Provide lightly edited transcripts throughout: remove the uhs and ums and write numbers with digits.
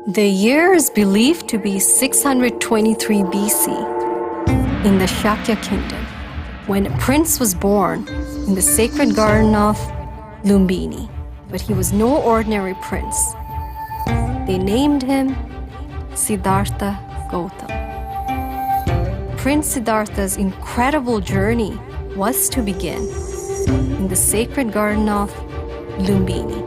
The year is believed to be 623 BC in the Shakya kingdom, when a prince was born in the sacred garden of Lumbini. But he was no ordinary prince. They named him Siddhartha Gautam. Prince Siddhartha's incredible journey was to begin in the sacred garden of Lumbini.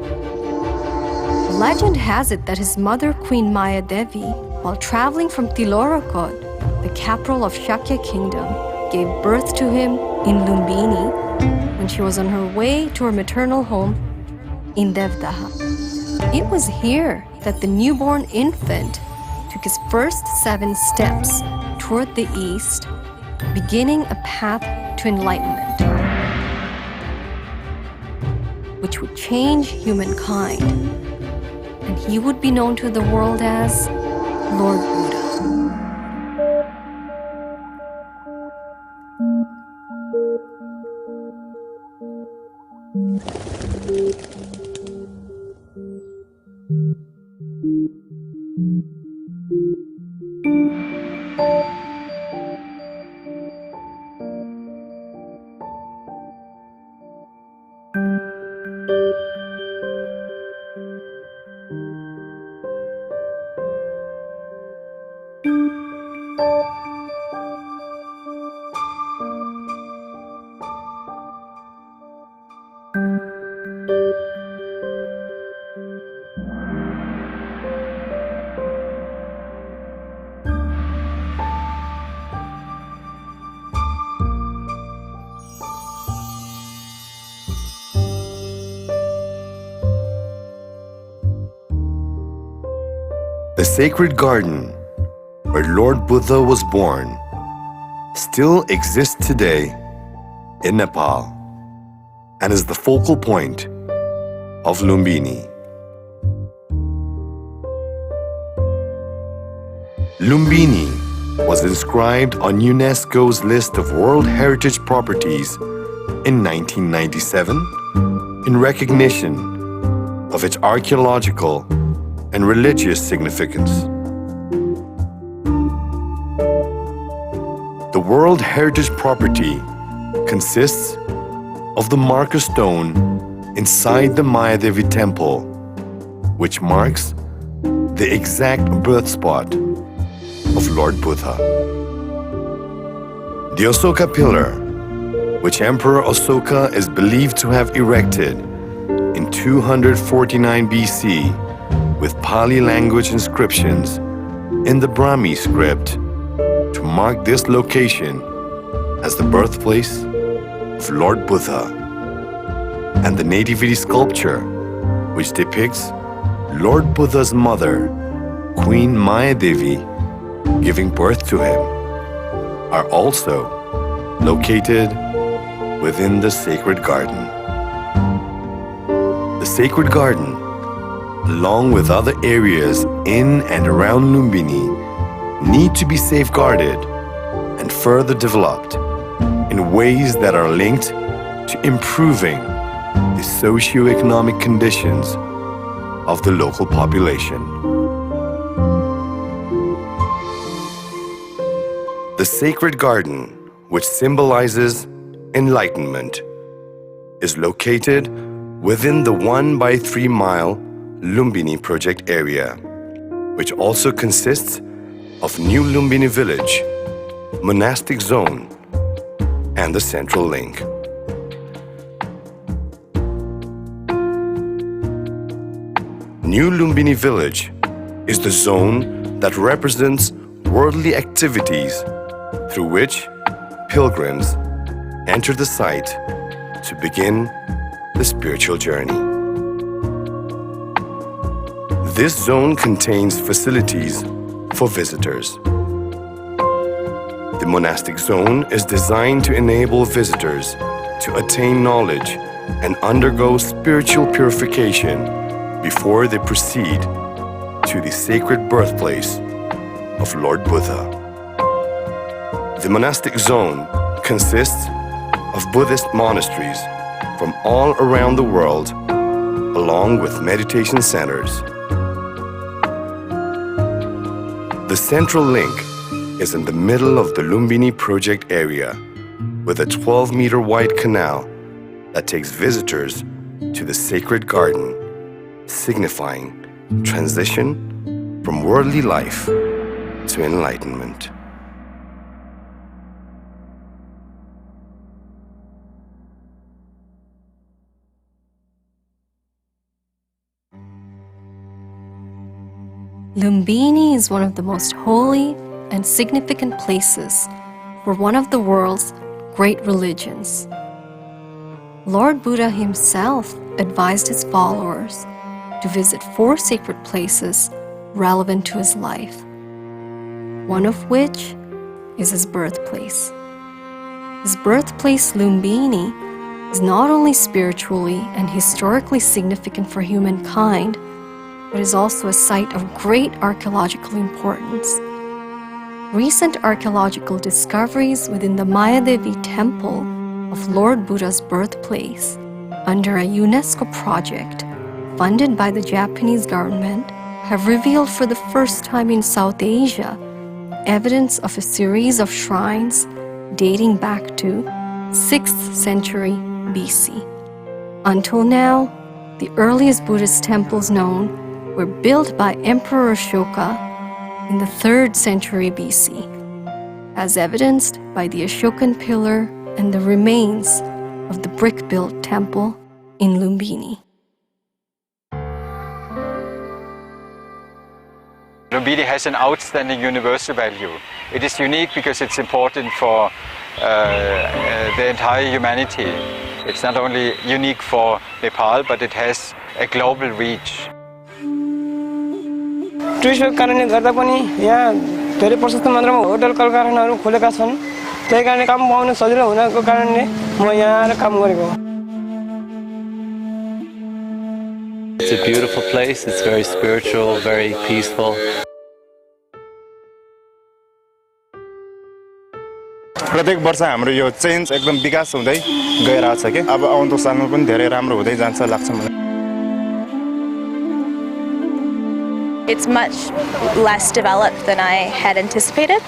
Legend has it that his mother, Queen Maya Devi, while traveling from Tilorakot, the capital of Shakya kingdom, gave birth to him in Lumbini when she was on her way to her maternal home in Devdaha. It was here that the newborn infant took his first 7 steps toward the east, beginning a path to enlightenment, which would change humankind, and he would be known to the world as Lord Buddha. The sacred garden where Lord Buddha was born still exists today in Nepal and is the focal point of Lumbini. Lumbini was inscribed on UNESCO's list of World Heritage Properties in 1997 in recognition of its archaeological and religious significance. The World Heritage Property consists of the marker stone inside the Mayadevi temple, which marks the exact birth spot of Lord Buddha. The Asoka pillar, which Emperor Asoka is believed to have erected in 249 BC, with Pali language inscriptions in the Brahmi script to mark this location as the birthplace of Lord Buddha, and the nativity sculpture which depicts Lord Buddha's mother, Queen Maya Devi, giving birth to him, are also located within the sacred garden. The sacred garden, along with other areas in and around Lumbini, need to be safeguarded and further developed in ways that are linked to improving the socio-economic conditions of the local population. The sacred garden, which symbolizes enlightenment, is located within the 1 by 3 mile Lumbini project area, which also consists of New Lumbini Village, Monastic Zone, and the Central Link. New Lumbini Village is the zone that represents worldly activities through which pilgrims enter the site to begin the spiritual journey. This zone contains facilities for visitors. The monastic zone is designed to enable visitors to attain knowledge and undergo spiritual purification before they proceed to the sacred birthplace of Lord Buddha. The monastic zone consists of Buddhist monasteries from all around the world, along with meditation centers. The central link is in the middle of the Lumbini project area, with a 12-meter wide canal that takes visitors to the sacred garden, signifying transition from worldly life to enlightenment. Lumbini is one of the most holy and significant places for one of the world's great religions. Lord Buddha himself advised his followers to visit 4 sacred places relevant to his life, one of which is his birthplace. His birthplace, Lumbini, is not only spiritually and historically significant for humankind, but is also a site of great archaeological importance. Recent archaeological discoveries within the Mayadevi temple of Lord Buddha's birthplace under a UNESCO project funded by the Japanese government have revealed for the first time in South Asia evidence of a series of shrines dating back to 6th century BC. Until now, the earliest Buddhist temples known were built by Emperor Ashoka in the 3rd century BC, as evidenced by the Ashokan pillar and the remains of the brick-built temple in Lumbini. Lumbini has an outstanding universal value. It is unique because it's important for the entire humanity. It's not only unique for Nepal, but it has a global reach. टुरिस्टको कारणले गर्दा पनि यहाँ धेरै प्रशस्त मात्रामा hotel कलकारखानाहरू खोलेका छन् त्यही कारणले काम पाउन सजिलो हुनको कारणले म यहाँ आएर काम गरेको हो It's a beautiful place. It's very spiritual, very peaceful. प्रत्येक वर्ष हाम्रो यो चेन्ज एकदम विकास हुँदै गइरहेछ के अब आउँदो सालमा पनि धेरै राम्रो हुँदै जान्छ लाग्छ मलाई It's much less developed than I had anticipated.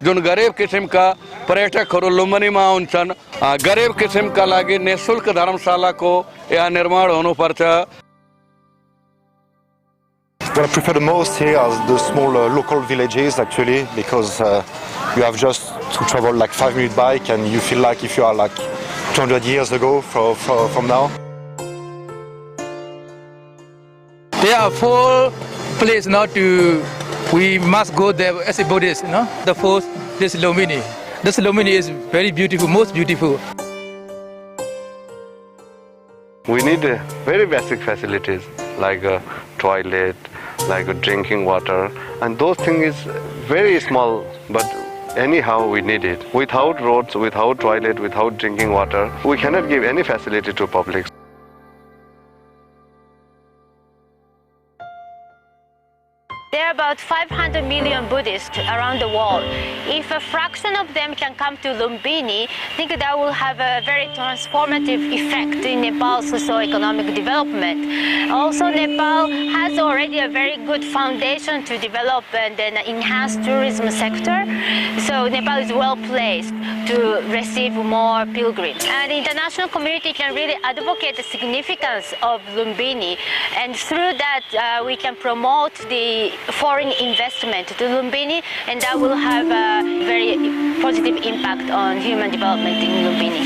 जुन गरिब किसिमका पर्यटकहरू लुम्बिनीमा आउँछन् गरिब किसिमका लागि निःशुल्क धर्मशालाको यहाँ निर्माण हुनुपर्छ. What I prefer the most here are the small local villages actually, because you have just to travel like 5-minute bike and you feel like if you are like 200 years ago from now. There are 4 places not to. We must go there as a Buddhist, you know. The first, this Lumbini. This Lumbini is very beautiful, most beautiful. We need very basic facilities like a toilet, like a drinking water, and those things is very small, but anyhow we need it. Without roads, without toilet, without drinking water, we cannot give any facility to public. There are about 500 million Buddhists around the world. If a fraction of them can come to Lumbini, I think that will have a very transformative effect in Nepal's socio-economic development. Also, Nepal has already a very good foundation to develop and then enhance tourism sector. So Nepal is well placed to receive more pilgrims. And the international community can really advocate the significance of Lumbini, and through that we can promote the foreign investment to Lumbini, and that will have a very positive impact on human development in Lumbini.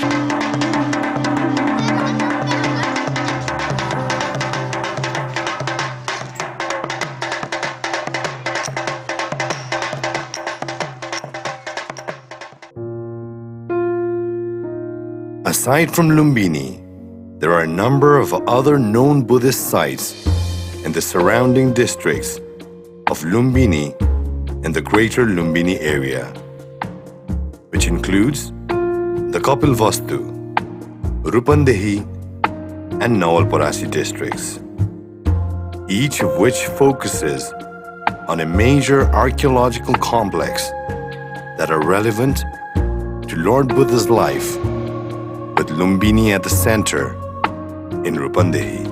Aside from Lumbini, there are a number of other known Buddhist sites in the surrounding districts of Lumbini and the greater Lumbini area, which includes the Kapilvastu, Rupandehi, and Nawalparasi districts, each of which focuses on a major archaeological complex that are relevant to Lord Buddha's life, with Lumbini at the center in Rupandehi.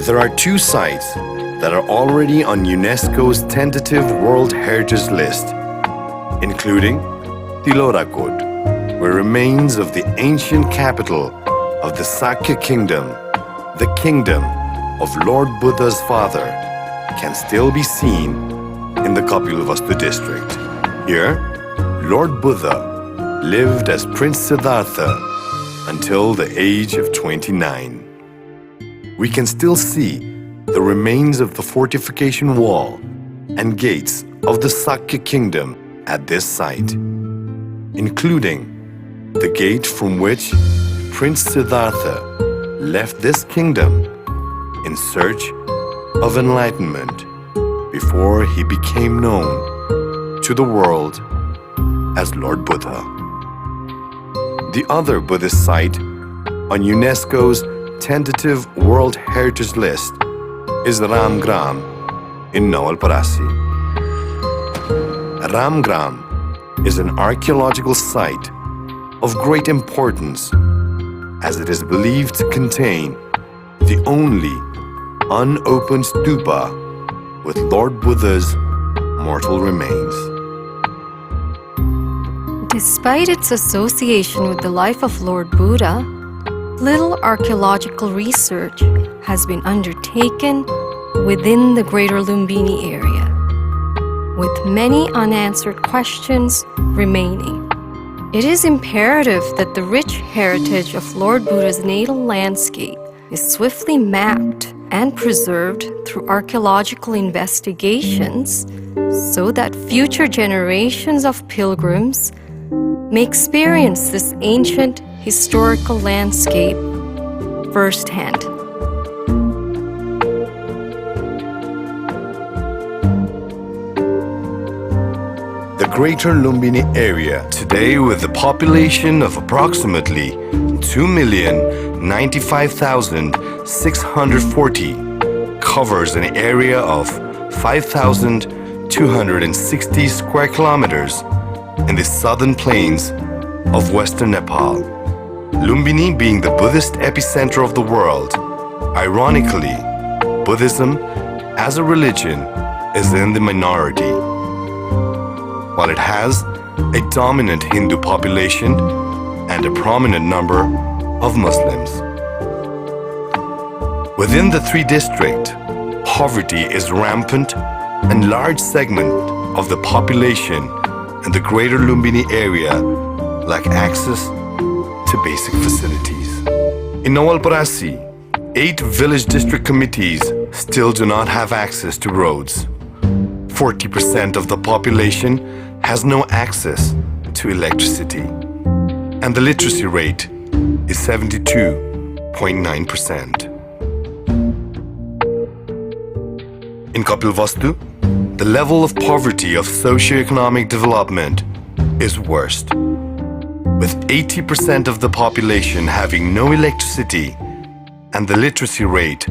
There are two sites that are already on UNESCO's tentative World Heritage List, including Tilorakot, where remains of the ancient capital of the Sakya Kingdom, the kingdom of Lord Buddha's father, can still be seen in the Kapilavastu district. Here, Lord Buddha lived as Prince Siddhartha until the age of 29. We can still see the remains of the fortification wall and gates of the Sakya Kingdom at this site, including the gate from which Prince Siddhartha left this kingdom in search of enlightenment before he became known to the world as Lord Buddha. The other Buddhist site on UNESCO's tentative World Heritage List is Ramgram in Nawalparasi. Ramgram is an archaeological site of great importance as it is believed to contain the only unopened stupa with Lord Buddha's mortal remains. Despite its association with the life of Lord Buddha, little archaeological research has been undertaken within the greater Lumbini area, with many unanswered questions remaining. It is imperative that the rich heritage of Lord Buddha's natal landscape is swiftly mapped and preserved through archaeological investigations so that future generations of pilgrims may experience this ancient historical landscape firsthand. The Greater Lumbini area, today with a population of approximately 2,095,640, covers an area of 5,260 square kilometers in the southern plains of western Nepal. Lumbini being the Buddhist epicenter of the world, ironically, Buddhism as a religion is in the minority. While it has a dominant Hindu population and a prominent number of Muslims. Within the three districts, poverty is rampant and large segment of the population in the greater Lumbini area lack access to basic facilities. In Nawalparasi, 8 village district committees still do not have access to roads. 40% of the population has no access to electricity, and the literacy rate is 72.9%. In Kapilavastu, the level of poverty of socioeconomic development is worst, with 80% of the population having no electricity and the literacy rate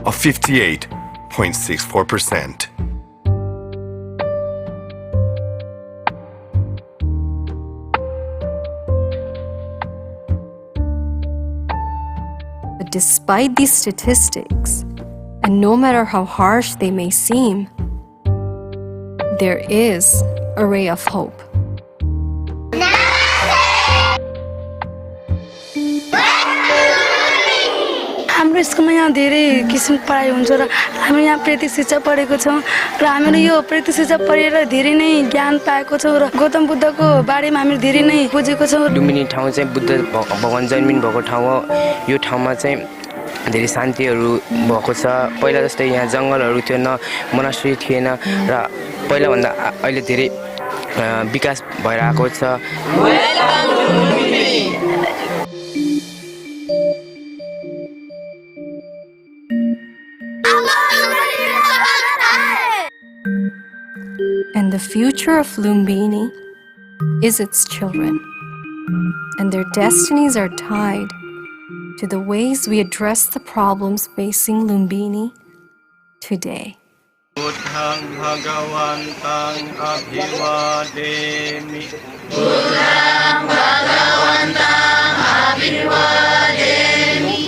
of 58.64%. But despite these statistics, and no matter how harsh they may seem, there is a ray of hope. हाम्रो स्कुलमा यहाँ धेरै किसिमको पढाइ हुन्छ र हामी यहाँ practice शिक्षा पढेको छौँ र हामीले यो प्रैक्टिस शिक्षा पढेर धेरै नै ज्ञान पाएको छौँ र गौतम बुद्धको बारेमा हामीले धेरै नै बुझेको छौँ। लुम्बिनी ठाउँ चाहिँ बुद्ध भगवान जन्मिनु भएको ठाउँ हो। यो ठाउँमा चाहिँ धेरै शान्तिहरू भएको छ। पहिला जस्तै यहाँ जङ्गलहरू थियो, न मोनास्ट्री थिएन र पहिलाभन्दा अहिले धेरै विकास भएर आएको छ। And the future of Lumbini is its children, and their destinies are tied to the ways we address the problems facing Lumbini today. Buddhang Bhagavantang Abhivademi. Buddhang Bhagavantang Abhivademi.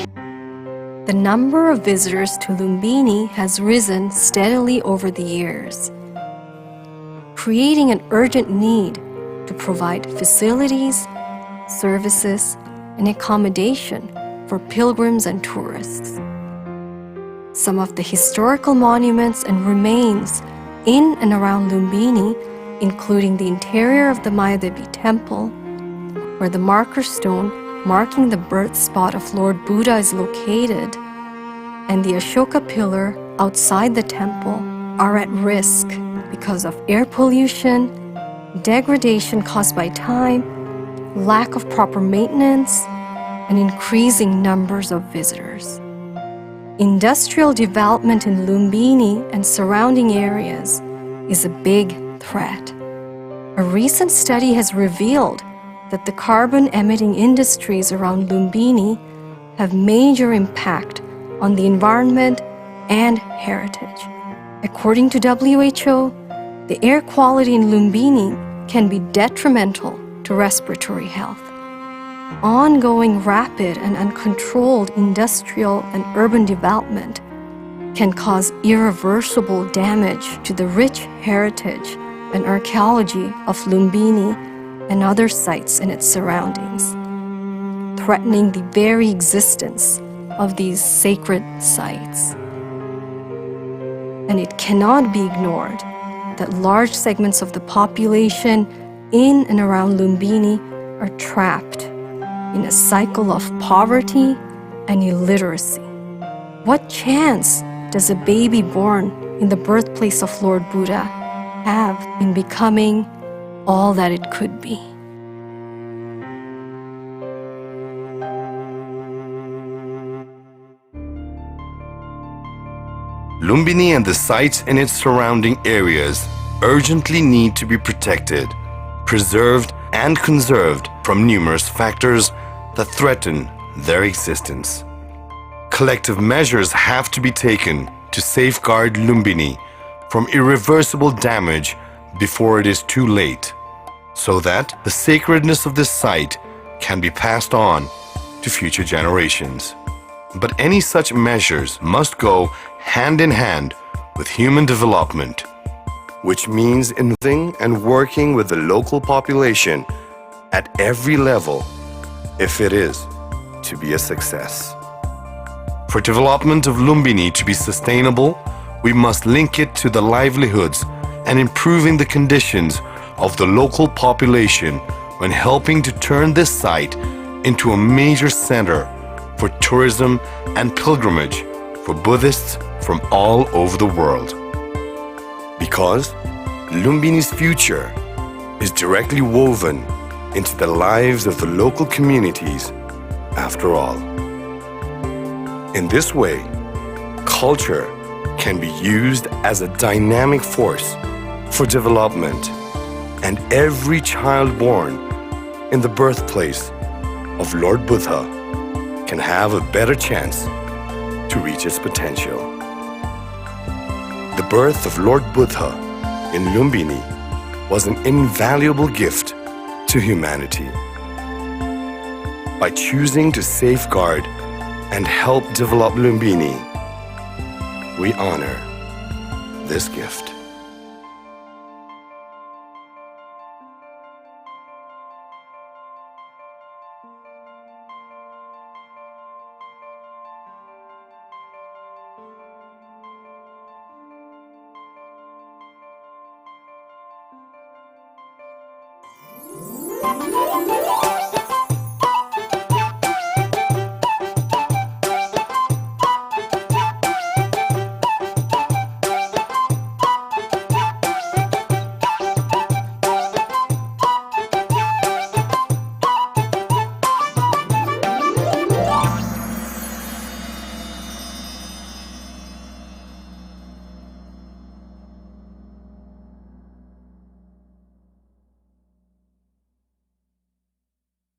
The number of visitors to Lumbini has risen steadily over the years, creating an urgent need to provide facilities, services, and accommodation for pilgrims and tourists. Some of the historical monuments and remains in and around Lumbini, including the interior of the Mayadevi temple, where the marker stone marking the birth spot of Lord Buddha is located, and the Ashoka pillar outside the temple, are at risk because of air pollution, degradation caused by time, lack of proper maintenance, and increasing numbers of visitors. Industrial development in Lumbini and surrounding areas is a big threat. A recent study has revealed that the carbon-emitting industries around Lumbini have major impact on the environment and heritage. According to WHO, the air quality in Lumbini can be detrimental to respiratory health. Ongoing rapid and uncontrolled industrial and urban development can cause irreversible damage to the rich heritage and archaeology of Lumbini and other sites in its surroundings, threatening the very existence of these sacred sites. And it cannot be ignored that large segments of the population in and around Lumbini are trapped in a cycle of poverty and illiteracy. What chance does a baby born in the birthplace of Lord Buddha have in becoming all that it could be? Lumbini and the sites in its surrounding areas urgently need to be protected, preserved, and conserved from numerous factors that threaten their existence. Collective measures have to be taken to safeguard Lumbini from irreversible damage before it is too late, so that the sacredness of this site can be passed on to future generations. But any such measures must go hand in hand with human development, which means investing and working with the local population at every level if it is to be a success. For development of Lumbini to be sustainable, we must link it to the livelihoods and improving the conditions of the local population when helping to turn this site into a major center for tourism and pilgrimage for Buddhists from all over the world. Because Lumbini's future is directly woven into the lives of the local communities after all. In this way, culture can be used as a dynamic force for development, and every child born in the birthplace of Lord Buddha can have a better chance to reach its potential. The birth of Lord Buddha in Lumbini was an invaluable gift to humanity. By choosing to safeguard and help develop Lumbini, we honor this gift.